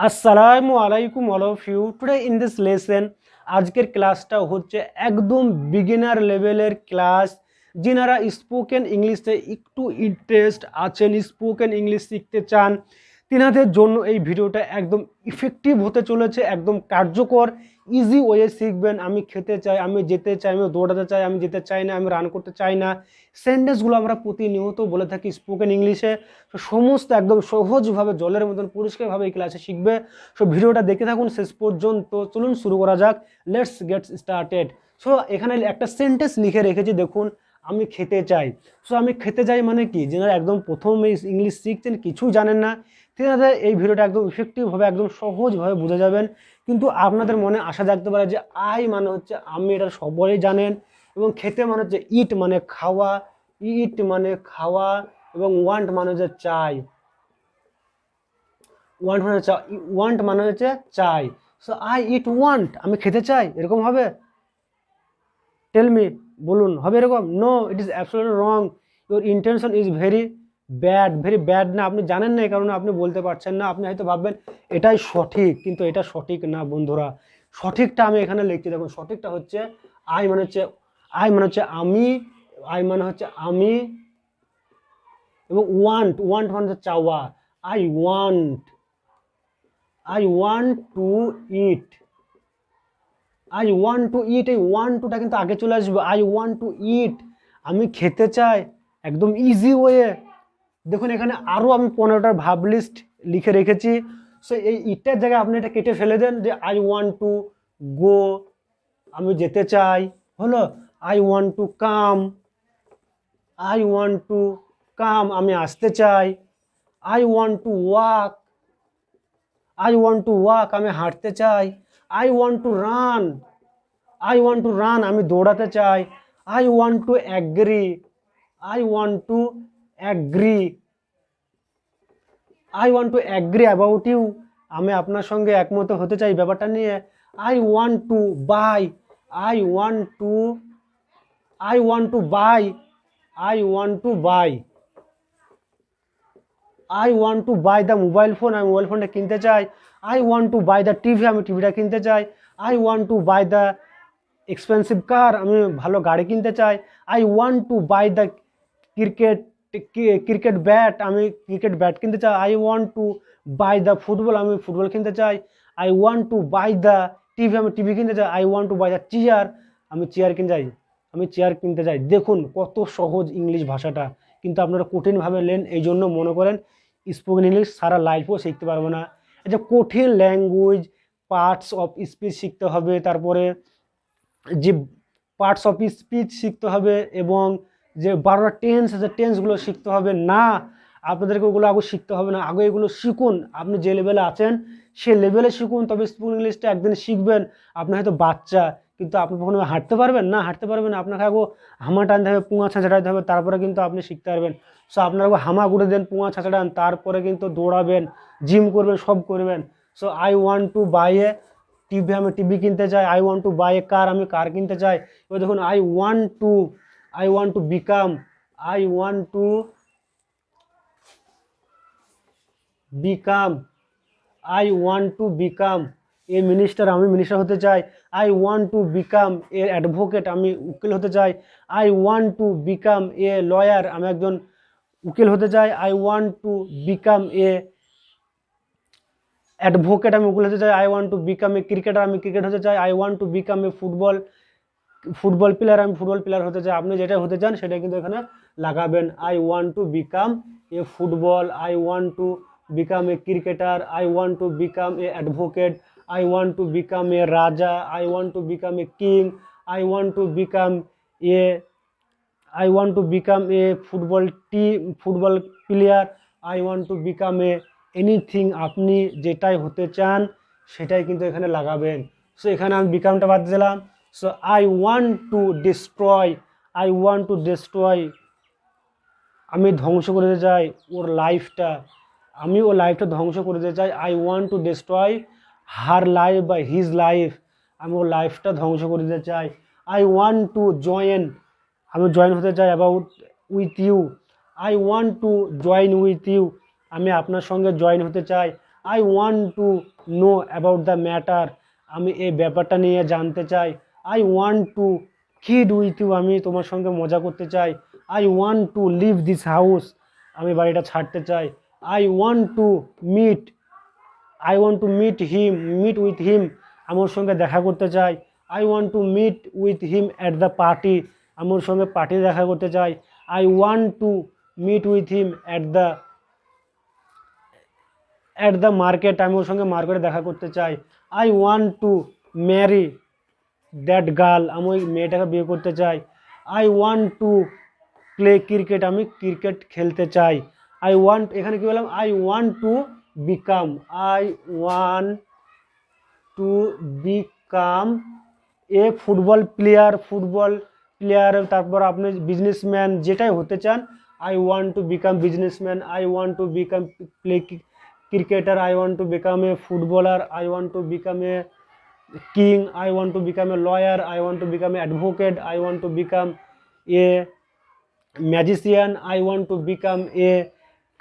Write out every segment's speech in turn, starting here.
আসসালামু আলাইকুম all of you. Today in this lesson আজকের ক্লাসটা হচ্ছে একদম বিগিনার লেভেলের ক্লাস। যিনারা স্পোকেন ইংলিশে একটু ইন্টারেস্ট আছেন, স্পোকেন ইংলিশ শিখতে চান, তিনাদের জন্য এই ভিডিওটা একদম ইফেক্টিভ হতে চলেছে, একদম কার্যকর, ইজি ওয়ে শিখবেন। আমি খেতে চাই, আমি যেতে চাই, আমি দৌড়াতে চাই, আমি যেতে চাই না, আমি রান করতে চাই না, সেন্টেন্সগুলো আমরা প্রতিনিয়ত বলে থাকি স্পোকেন ইংলিশে। তো সমস্ত একদম সহজভাবে জলের মতন পরিষ্কারভাবে এই ক্লাসে শিখবে। সো ভিডিওটা দেখে থাকুন শেষ পর্যন্ত। চলুন শুরু করা যাক, লেটস গেট স্টার্টেড। সো এখানে একটা সেন্টেন্স লিখে রেখেছি, দেখুন, আমি খেতে চাই। সো আমি খেতে চাই মানে কি, যারা একদম প্রথম ইংলিশ শিখছেন, কিছুই জানেন না, তেনাদের এই ভিডিওটা একদম ইফেক্টিভভাবে একদম সহজভাবে বুঝে যাবেন। কিন্তু আপনাদের মনে আশা জাগতে পারে যে আই মানে হচ্ছে আমি, এটা সবাই জানেন, এবং খেতে মানে হচ্ছে ইট মানে খাওয়া, ইট মানে খাওয়া, এবং ওয়ান্ট মানে হচ্ছে চাই, ওয়ান্ট মানে হচ্ছে চাই। সো আই ইট ওয়ান্ট, আমি খেতে চাই, এরকম হবে? টেল মি, বলুন, হবে এরকম? No, it is absolutely wrong. Your intention is very bad না, আপনি জানেন না, এই কারণে আপনি বলতে পারছেন না। আপনি হয়তো ভাববেন এটাই সঠিক, কিন্তু এটা সঠিক না বন্ধুরা। সঠিকটা আমি এখানে লিখছি, দেখুন, সঠিকটা হচ্ছে আই মানে হচ্ছে, আই মানে হচ্ছে আমি, আই মানে হচ্ছে আমি, এবং ওয়ান্ট, ওয়ান্ট মানে হচ্ছে চাওয়া। I want, I want to eat, I want to eat, এই ওয়ান্ট টুটা কিন্তু আগে চলে আসবে। আই ওয়ান্ট টু ইট, আমি খেতে চাই, একদম ইজি ওয়ে। দেখুন এখানে আরও আমি 15টার ভাব লিস্ট লিখে রেখেছি। সো এই ইটটার জায়গায় আপনি এটা কেটে ফেলে দেন, যে আই ওয়ান্ট টু গো, আমি যেতে চাই, হলো। I want to come, I want to come, আমি আসতে চাই। I want to walk, I want to walk, আমি হাঁটতে চাই। I want to run, I want to run, আমি দৌড়াতে চাই। I want to agree, I want to agree, I want to agree about you, আমি আপনার সঙ্গে একমত হতে চাই ব্যাপারটা নিয়ে। I want to buy, I want to, I want to buy, I want to buy, I want to buy the mobile phone, আমি mobile ফোনটা কিনতে চাই। I want to buy the TV, আমি টিভিটা কিনতে চাই। I want to buy the expensive car, আমি ভালো গাড়ি কিনতে চাই। I want to buy the cricket cricket bat, আমি ক্রিকেট ব্যাট কিনতে চাই। I want to buy the football, আমি ফুটবল কিনতে চাই। I want to buy the TV, আমি টিভি কিনতে চাই। I want to buy the chair, আমি চেয়ার কিনতে চাই, আমি চেয়ার কিনতে চাই। দেখুন কত সহজ ইংলিশ ভাষাটা, কিন্তু আপনারা কঠিনভাবে নেন, এই জন্য মনে করেন স্পোকেন ইংলিশ সারা লাইফও শিখতে পারবো না। এটা কঠিন ল্যাঙ্গুয়েজ, পার্টস অফ স্পিচ শিখতে হবে, তারপরে যে পার্টস অফ স্পিচ শিখতে হবে, এবং যে 12টা টেন্স আছে টেন্সগুলো শিখতে হবে না। আপনাদেরকে ওগুলো আগে শিখতে হবে না, আগে এগুলো শিখুন। আপনি যে লেভেলে আছেন সে লেভেলে শিখুন, তবে স্পোকেন ইংলিশটা একদিন শিখবেন। আপনি হয়তো বাচ্চা, কিন্তু আপনি কখনো হাঁটতে পারবেন না, হাঁটতে পারবেন, আপনাকে আগে হামা টানতে হবে, পুঙা ছাঁচাটাইতে হবে, তারপরে কিন্তু আপনি শিখতে পারবেন। সো আপনার হামা গুঁড়ে দেন, পুঙা ছাঁচাটান, তারপরে কিন্তু দৌড়াবেন, জিম করবেন, সব করবেন। So I want to buy a TV, আমি টিভি কিনতে চাই। I want to buy a car, আমি কার কিনতে চাই। এবার দেখুন I want to become, I want to become, I want to become a minister, আমি মিনিস্টার হতে চাই। I want to become a advocate, আমি উকিল হতে চাই। I want to become a lawyer, আমি একজন উকিল হতে চাই। I want to become a advocate, আমি উকিল হতে চাই। I want to become a cricketer, আমি ক্রিকেট হতে চাই। I want to become a football player, আমি ফুটবল প্লেয়ার হতে চাই। আপনি যেটা হতে চান সেটা কিন্তু এখানে লাগাবেন। I want to become a football, I want to become a cricketer, I want to become a advocate, I want to become a raja, I want to become a king, I want to become a, I want to become a football player, I want to become a anything. আপনি যেটাই হতে চান সেটাই কিন্তু এখানে লাগাবেন। So এখানে আমি বিকামটা বাদ দিলাম। So I want to destroy, I want to destroy, আমি ধ্বংস করে দিতে চাই ওর লাইফটা, আমি ওর লাইফটা ধ্বংস করে দিতে চাই। I want to destroy her life বা হিজ লাইফ, আমি ওর লাইফটা ধ্বংস করে দিতে চাই। আই ওয়ান্ট টু জয়েন, আমি জয়েন হতে চাই about with you, I want to join with you, আমি আপনার সঙ্গে জয়েন হতে চাই। I want to know about the matter, আমি এই ব্যাপারটা নিয়ে জানতে চাই। I want to kid with you, আমি তোমার সঙ্গে মজা করতে চাই। I want two leave this house, আমি বাড়িটা ছাড়তে চাই। I want to meet I want to meet with him, আমার সঙ্গে দেখা করতে চাই। I want to meet with him at the party, আমার সঙ্গে পার্টি দেখা করতে চাই। I want to meet with him at the market, আমি ওর সঙ্গে মার্কেটে দেখা করতে চাই। I want to marry that girl, আমি ওই মেয়েটাকে বিয়ে করতে চাই। I want to play cricket, আমি ক্রিকেট খেলতে চাই। এখানে কি বললাম, I want to become, I want to become a football player, তারপর আপনি বিজনেসম্যান যেটাই হতে চান। I want to become businessman, I want to become play cricketer, I want to become A footballer, I want to become a king, I want to become a lawyer, I want to become a advocate, I want to become A magician, I want to become A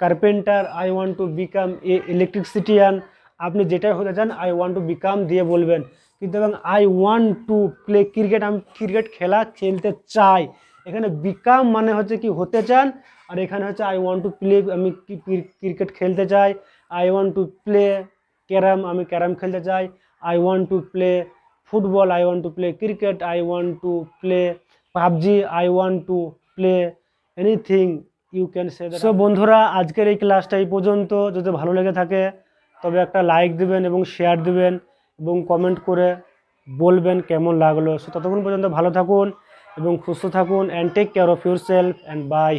carpenter, I want to become a electrician, আপনি যেটাই হতে চান I want to become দিয়ে বলবেন। কিন্তু এবং I want to play cricket, আমি cricket খেলতে চাই, এখানে বিকাম মানে হচ্ছে কি হতে চান, আর এখানে হচ্ছে আই ওয়ান্ট টু প্লে, আমি ক্রিকেট খেলতে চাই। I want to play carrom, আমি ক্যারাম খেলতে চাই। I want to play football, I want to play cricket, I want to play PUBG, I want to play anything you can say that. So বন্ধুরা, আজকের এই ক্লাসটা এই পর্যন্ত। যদি ভালো লেগে থাকে তবে একটা লাইক দিবেন এবং শেয়ার দিবেন এবং কমেন্ট করে বলবেন কেমন লাগলো। সো ততক্ষণ পর্যন্ত ভালো থাকুন এবং সুস্থ থাকুন, and take care of yourself, and by.